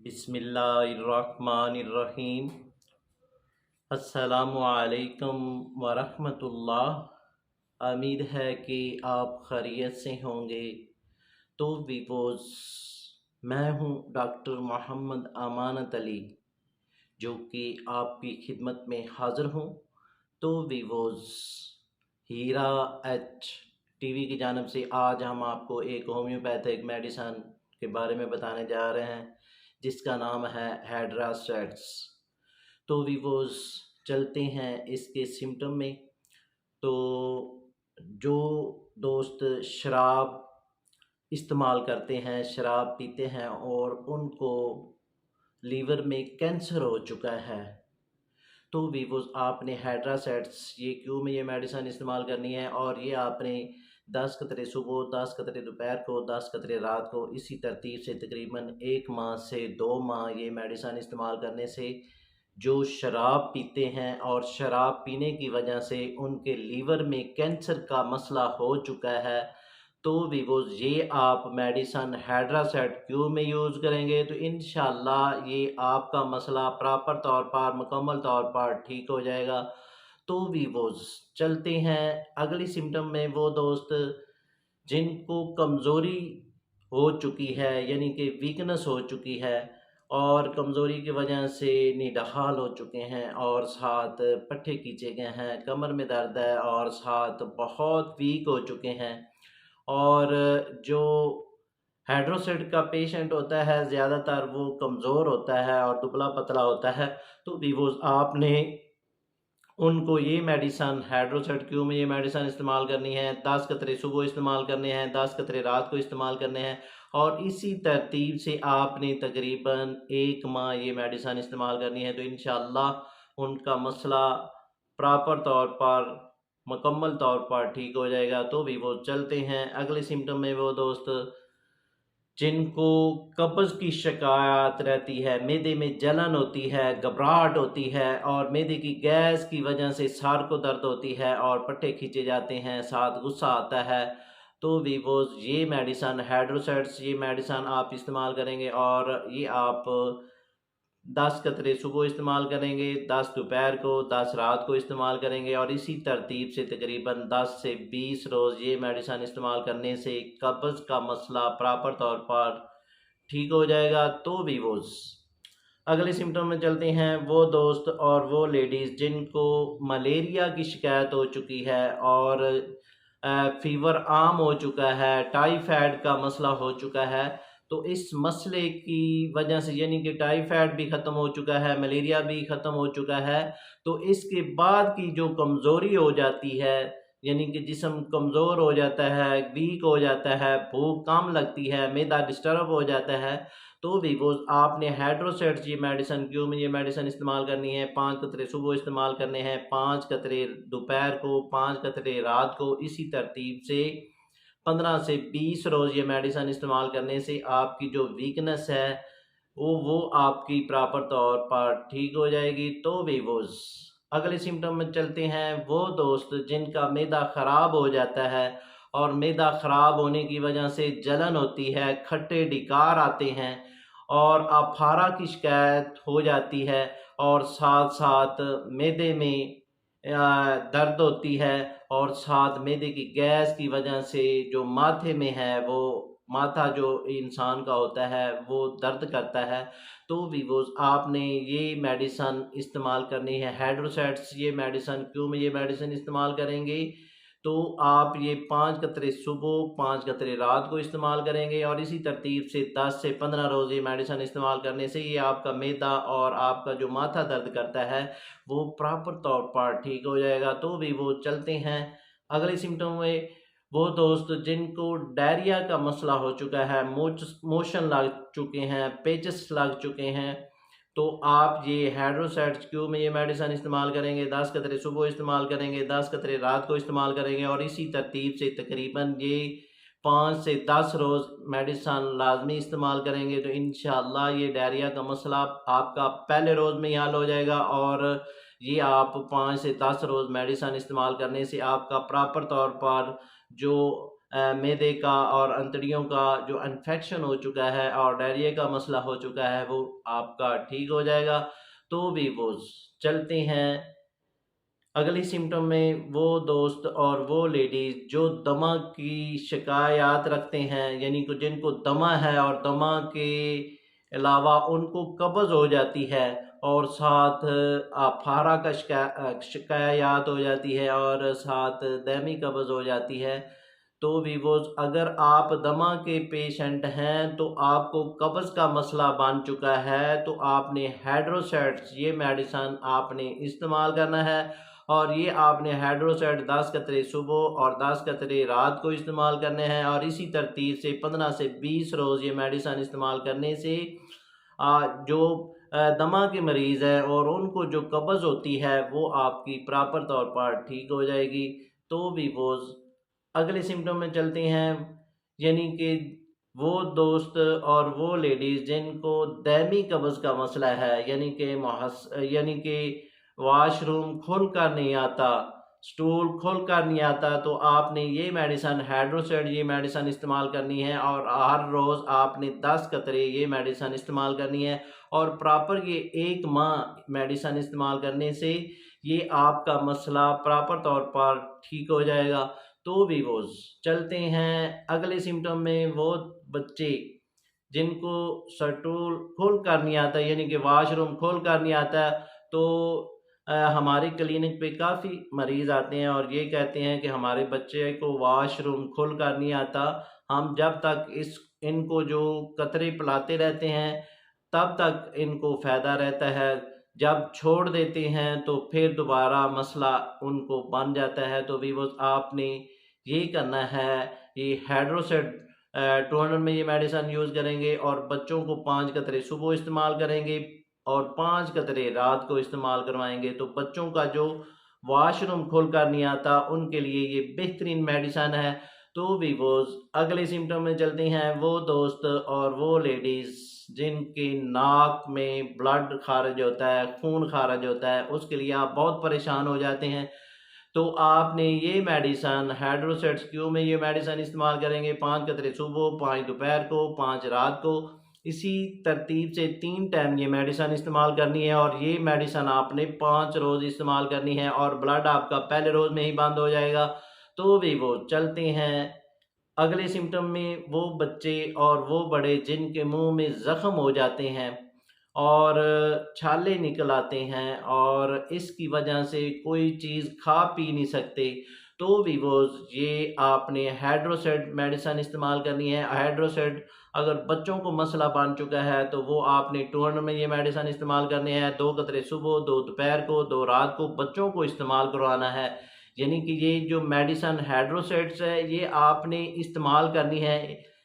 बिस्मिल्लाहिर्रहमानिर्रहीम। अस्सलामु अलैकुम वरहमतुल्लाह। उम्मीद है कि आप खैरियत से होंगे। तो वीवोज़, मैं हूँ डॉक्टर मोहम्मद अमानत अली, जो कि आपकी खिदमत में हाज़िर हूँ। तो वीवोज़, हीरा एच टीवी की जानिब से आज हम आपको एक होम्योपैथिक मेडिसन के बारे में बताने जा रहे हैं, जिसका नाम है हेड्रासेट्स। तो वीवोज़, चलते हैं इसके सिम्टम में। तो जो दोस्त शराब इस्तेमाल करते हैं, शराब पीते हैं और उनको लीवर में कैंसर हो चुका है, तो वीवोज़ आपने हेड्रासेट्स ये क्यों में ये मेडिसिन इस्तेमाल करनी है। और ये आपने 10 कतरे सुबह, 10 कतरे दोपहर को, 10 कतरे रात को, इसी तरतीब से तकरीबन 1 माह से 2 माह ये मेडिसिन इस्तेमाल करने से जो शराब पीते हैं और शराब पीने की वजह से उनके लीवर में कैंसर का मसला हो चुका है, तो वीवोज़ ये आप मेडिसन हेड्रासेट क्यों में यूज़ करेंगे तो इंशाल्लाह ये आपका मसला प्रॉपर तौर पर, मुकम्मल तौर पर ठीक हो जाएगा। तो वीवोज़, चलते हैं अगली सिम्टम में। वो दोस्त जिनको कमज़ोरी हो चुकी है, यानी कि वीकनेस हो चुकी है और कमज़ोरी की वजह से निढाल हो चुके हैं और साथ पट्ठे खींचे गए हैं, कमर में दर्द है और साथ बहुत वीक हो चुके हैं। और जो हाइड्रोसेट का पेशेंट होता है, ज़्यादातर वो कमज़ोर होता है और दुबला पतला होता है। तो वीवोज़ आपने उनको ये मेडिसन हाइड्रोसेट क्यू में ये मेडिसन इस्तेमाल करनी है। 10 कतरे सुबह इस्तेमाल करने हैं, 10 कतरे रात को इस्तेमाल करने हैं और इसी तरतीब से आपने तकरीबन 1 माह ये मेडिसन इस्तेमाल करनी है। तो इंशाअल्लाह उनका मसला प्रॉपर तौर पर, मुकम्मल तौर पर ठीक हो जाएगा। तो भी वो चलते हैं अगले सिम्टम में। वो दोस्त जिनको कब्ज़ की शिकायत रहती है, मैदे में जलन होती है, घबराहट होती है और मैदे की गैस की वजह से सर को दर्द होती है और पट्टे खींचे जाते हैं, साथ गुस्सा आता है, तो वीवोज़ ये मेडिसन हाइड्रोसेट्स ये मेडिसन आप इस्तेमाल करेंगे और ये आप 10 कतरे सुबह इस्तेमाल करेंगे, 10 दोपहर को, 10 रात को इस्तेमाल करेंगे और इसी तरतीब से तकरीबन 10 से 20 रोज़ ये मेडिसन इस्तेमाल करने से कब्ज़ का मसला प्रॉपर तौर पर ठीक हो जाएगा। तो वीवोज़, अगले सिम्टम में चलते हैं। वो दोस्त और वो लेडीज़ जिनको मलेरिया की शिकायत हो चुकी है और फ़ीवर आम हो चुका है, टाइफाइड का मसला हो चुका है, तो इस मसले की वजह से, यानी कि टाइफाइड भी ख़त्म हो चुका है, मलेरिया भी ख़त्म हो चुका है, तो इसके बाद की जो कमज़ोरी हो जाती है, यानी कि जिस्म कमज़ोर हो जाता है, वीक हो जाता है, भूख कम लगती है, मैदा डिस्टर्ब हो जाता है, तो भी वो आपने हाइड्रोसेट्स ये मेडिसन क्यों में ये मेडिसन इस्तेमाल करनी है। 5 कतरे सुबह इस्तेमाल करने हैं, 5 कतरे दोपहर को, 5 कतरे रात को, इसी तरतीब से 15 से 20 रोज़ ये मेडिसन इस्तेमाल करने से आपकी जो वीकनेस है वो आपकी प्रॉपर तौर पर ठीक हो जाएगी। तो वीवोज़, अगले सिम्टम में चलते हैं। वो दोस्त जिनका मैदा ख़राब हो जाता है और मैदा ख़राब होने की वजह से जलन होती है, खट्टे ढिकार आते हैं और अफारा की शिकायत हो जाती है और साथ साथ मैदे में दर्द होती है और साथ मैदे की गैस की वजह से जो माथे में है, वो माथा जो इंसान का होता है वो दर्द करता है, तो वीवोज़ आपने ये मेडिसन इस्तेमाल करनी है हाइड्रोसेट्स ये मेडिसन क्यों में ये मेडिसिन इस्तेमाल करेंगे तो आप ये 5 कतरे सुबह, 5 कतरे रात को इस्तेमाल करेंगे और इसी तरतीब से 10 से 15 रोज़ ये मेडिसिन इस्तेमाल करने से ये आपका मैदा और आपका जो माथा दर्द करता है वो प्रॉपर तौर पर ठीक हो जाएगा। तो भी वो चलते हैं अगले सिम्टम में। वो दोस्त जिनको डायरिया का मसला हो चुका है, मोशन लग चुके हैं, पेचेस लग चुके हैं, तो आप ये हाइड्रोसेट्स क्यू में ये मेडिसिन इस्तेमाल करेंगे। 10 कतरे सुबह इस्तेमाल करेंगे, 10 कतरे रात को इस्तेमाल करेंगे और इसी तरतीब से तकरीबन ये 5 से 10 रोज़ मेडिसिन लाजमी इस्तेमाल करेंगे, तो इंशाअल्लाह ये डायरिया का मसला आपका पहले रोज़ में ही हल हो जाएगा। और ये आप 5 से 10 रोज़ मेडिसिन इस्तेमाल करने से आपका प्रॉपर तौर पर जो मैदे का और अंतड़ियों का जो इन्फेक्शन हो चुका है और डायरिया का मसला हो चुका है वो आपका ठीक हो जाएगा। तो भी वो चलते हैं अगली सिम्टम में। वो दोस्त और वो लेडीज़ जो दमा की शिकायत रखते हैं, यानी कि जिनको दमा है और दमा के अलावा उनको कब्ज़ हो जाती है और साथ फारा का शिकायत हो जाती है और साथ दमी कब्ज़ हो जाती है। तो भी वो अगर आप दमा के पेशेंट हैं तो आपको कब्ज़ का मसला बन चुका है तो आपने हाइड्रोसेट्स ये मेडिसन आपने इस्तेमाल करना है। और ये आपने हाइड्रोसेट 10 कतरे सुबह और 10 कतरे रात को इस्तेमाल करने हैं और इसी तरतीब से 15 से 20 रोज़ ये मेडिसन इस्तेमाल करने से जो दमा के मरीज़ है और उनको जो कब्ज़ होती है वो आपकी प्रॉपर तौर पर ठीक हो जाएगी। तो भी वो अगले सिम्टम में चलते हैं, यानी कि वो दोस्त और वो लेडीज़ जिनको दैमी कब्ज़ का मसला है, यानी कि वॉशरूम खुल कर नहीं आता, स्टूल खुल कर नहीं आता, तो आपने ये मेडिसन हाइड्रोसेट ये मेडिसन इस्तेमाल करनी है और हर रोज़ आपने 10 कतरे ये मेडिसन इस्तेमाल करनी है और प्रॉपर ये 1 माह मेडिसन इस्तेमाल करने से ये आपका मसला प्रॉपर तौर पर ठीक हो जाएगा। तो भी वो चलते हैं अगले सिम्टम में। वो बच्चे जिनको स्टूल खोल कर नहीं आता, यानी कि वॉशरूम खोल कर नहीं आता, तो हमारे क्लिनिक पे काफ़ी मरीज़ आते हैं और ये कहते हैं कि हमारे बच्चे को वॉशरूम खोल कर नहीं आता। हम जब तक इनको जो कतरे पिलाते रहते हैं तब तक इनको फ़ायदा रहता है, जब छोड़ देते हैं तो फिर दोबारा मसला उनको बन जाता है। तो भी वो आपने ये करना है, ये हाइड्रोसेट 200 में ये मेडिसन यूज़ करेंगे और बच्चों को 5 कतरे सुबह इस्तेमाल करेंगे और 5 कतरे रात को इस्तेमाल करवाएंगे। तो बच्चों का जो वॉशरूम खोल कर नहीं आता उनके लिए ये बेहतरीन मेडिसन है। तो भी वो अगले सिम्टम में चलते हैं। वो दोस्त और वो लेडीज़ जिनके नाक में ब्लड खारिज होता है, खून खारिज होता है, उसके लिए आप बहुत परेशान हो जाते हैं। तो आपने ये मेडिसन हाइड्रोसेट्स क्यू में ये मेडिसन इस्तेमाल करेंगे 5 कतरे सुबह, 5 दोपहर को, 5 रात को। इसी तरतीब से 3 टाइम ये मेडिसन इस्तेमाल करनी है और ये मेडिसन आपने 5 रोज़ इस्तेमाल करनी है और ब्लड आपका पहले रोज़ में ही बंद हो जाएगा। तो भी वो चलते हैं अगले सिम्टम में। वो बच्चे और वो बड़े जिनके मुंह में ज़ख्म हो जाते हैं और छाले निकल आते हैं और इसकी वजह से कोई चीज़ खा पी नहीं सकते, तो भी वो ये आपने हाइड्रोसेट मेडिसन इस्तेमाल करनी है। हाइड्रोसेट अगर बच्चों को मसला बन चुका है तो वो आपने 200 में ये मेडिसन इस्तेमाल करने हैं। 2 कतरे सुबह, 2 दोपहर को, 2 रात को बच्चों को इस्तेमाल करवाना है। यानी कि ये जो मेडिसन हाइड्रोसेट्स है ये आपने इस्तेमाल करनी है,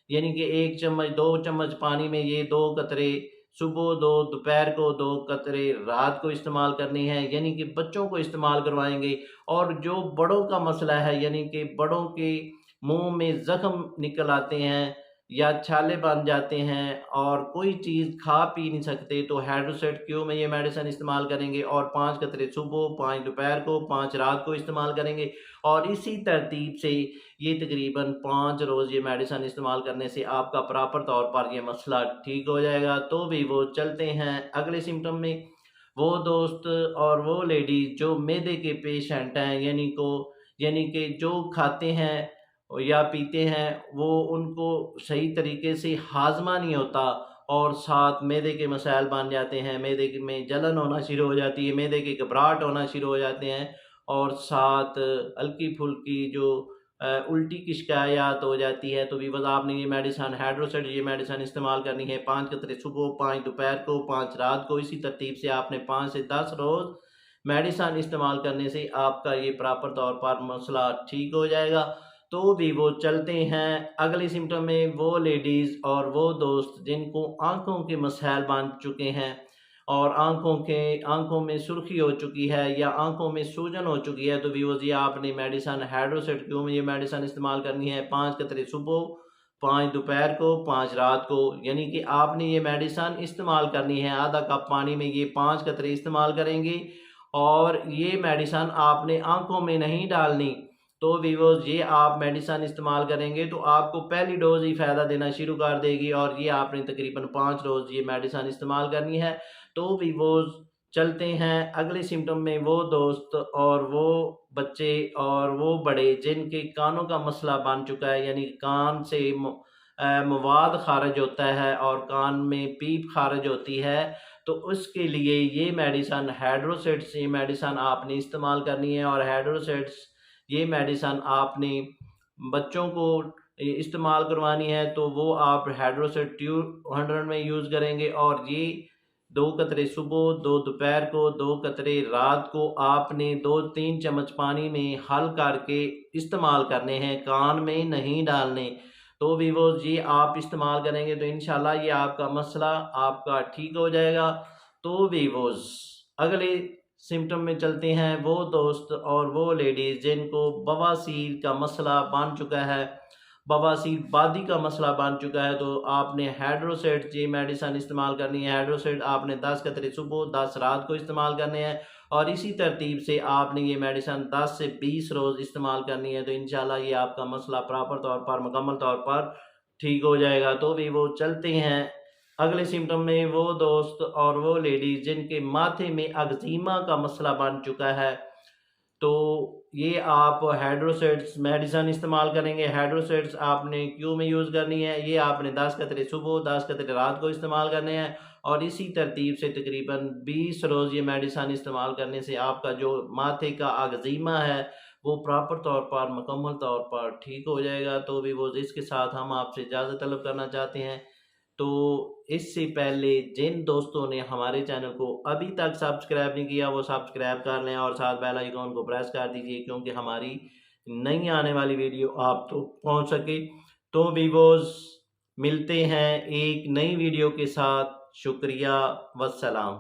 यानी कि 1 चम्मच 2 चम्मच पानी में ये 2 कतरे सुबह, 2 दोपहर को, 2 कतरे रात को इस्तेमाल करनी है, यानी कि बच्चों को इस्तेमाल करवाएंगे। और जो बड़ों का मसला है, यानी कि बड़ों के मुंह में ज़ख्म निकल आते हैं या छाले बन जाते हैं और कोई चीज़ खा पी नहीं सकते, तो हाइड्रोसेट क्यू में ये मेडिसन इस्तेमाल करेंगे और 5 कतरे सुबह, 5 दोपहर को, 5 रात को इस्तेमाल करेंगे और इसी तरतीब से ये तकरीबन 5 रोज़ ये मेडिसन इस्तेमाल करने से आपका प्रॉपर तौर पर ये मसला ठीक हो जाएगा। तो भी वो चलते हैं अगले सिम्टम में। वो दोस्त और वो लेडीज़ जो मैदे के पेशेंट हैं, यानी कि जो खाते हैं या पीते हैं वो उनको सही तरीके से हाज़मा नहीं होता और साथ मैदे के मसाइल बन जाते हैं, में जलन होना शुरू हो जाती है, मैदे की घबराहट होना शुरू हो जाते हैं और साथ हल्की-फुल्की जो उल्टी की शिकायत हो जाती है। तो भी बस आपने ये मेडिसन हाइड्रोसेट ये मेडिसन इस्तेमाल करनी है 5 कतरे सुबह, 5 दोपहर को, 5 रात को। इसी तरतीब से आपने 5 से 10 रोज़ मेडिसन इस्तेमाल करने से आपका ये प्रॉपर तौर पर मसला ठीक हो जाएगा। तो भी वो चलते हैं अगले सिम्टम में। वो लेडीज़ और वो दोस्त जिनको आँखों के मसाइल बन चुके हैं और आँखों में सुर्खी हो चुकी है या आँखों में सूजन हो चुकी है, तो व्यूअर्स ये आपने मेडिसन हाइड्रोसेट क्यू में ये मेडिसन इस्तेमाल करनी है 5 कतरे सुबह, 5 दोपहर को, 5 रात को। यानी कि आपने ये मेडिसन इस्तेमाल करनी है, आधा कप पानी में ये 5 कतरे इस्तेमाल करेंगे और ये मेडिसन आपने आँखों में नहीं डालनी, तो वीवोज़ ये आप मेडिसन इस्तेमाल करेंगे तो आपको पहली डोज़ ही फ़ायदा देना शुरू कर देगी, और ये आपने तकरीबन 5 रोज़ ये मेडिसन इस्तेमाल करनी है। तो वीवोज़ चलते हैं अगले सिम्टम में। वो दोस्त और वो बच्चे और वो बड़े जिनके कानों का मसला बन चुका है, यानी कान से मवाद खारिज होता है और कान में पीप खारिज होती है, तो उसके लिए ये मेडिसन हाइड्रोसेट्स, ये मेडिसन आपने इस्तेमाल करनी है। और हाइड्रोसेट्स ये मेडिसन आपने बच्चों को इस्तेमाल करवानी है, तो वो आप हाइड्रोसेट 200 में यूज़ करेंगे, और ये 2 कतरे सुबह, 2 दोपहर को, 2 कतरे रात को आपने 2-3 चम्मच पानी में हल करके इस्तेमाल करने हैं, कान में नहीं डालने। तो वीवोज़ ये आप इस्तेमाल करेंगे तो इंशाल्लाह ये आपका मसला आपका ठीक हो जाएगा। तो वीवोज़ अगले सिम्टम में चलते हैं। वो दोस्त और वो लेडीज़ जिनको बवासीर का मसला बन चुका है, बवासीर बादी का मसला बन चुका है, तो आपने हाइड्रोसेट ये मेडिसन इस्तेमाल करनी है। हाइड्रोसेट आपने 10 कतरे सुबह, 10 रात को इस्तेमाल करने हैं, और इसी तरतीब से आपने ये मेडिसन 10 से 20 रोज़ इस्तेमाल करनी है। तो इंशाल्लाह ये आपका मसला प्रॉपर तौर पर, मुकम्मल तौर पर ठीक हो जाएगा। तो भी वो चलते हैं अगले सिम्टम में। वो दोस्त और वो लेडीज़ जिनके माथे में अग्ज़ीमा का मसला बन चुका है, तो ये आप हाइड्रोसेट्स मेडिसन इस्तेमाल करेंगे। हाइड्रोसेट्स आपने क्यों में यूज़ करनी है, ये आपने 10 कतरे सुबह, 10 कतरे रात को इस्तेमाल करने हैं, और इसी तरतीब से तकरीबन 20 रोज़ ये मेडिसन इस्तेमाल करने से आपका जो माथे का अग्ज़ीमा है वो प्रॉपर तौर पर, मुकम्मल तौर पर ठीक हो जाएगा। तो भी वो इसके साथ हम आपसे इजाज़त तलब करना चाहते हैं। तो इससे पहले जिन दोस्तों ने हमारे चैनल को अभी तक सब्सक्राइब नहीं किया वो सब्सक्राइब कर लें, और साथ बेल आइकॉन को प्रेस कर दीजिए, क्योंकि हमारी नई आने वाली वीडियो आप तो पहुंच सके। तो वीवोज़ मिलते हैं एक नई वीडियो के साथ। शुक्रिया, वस्सलाम।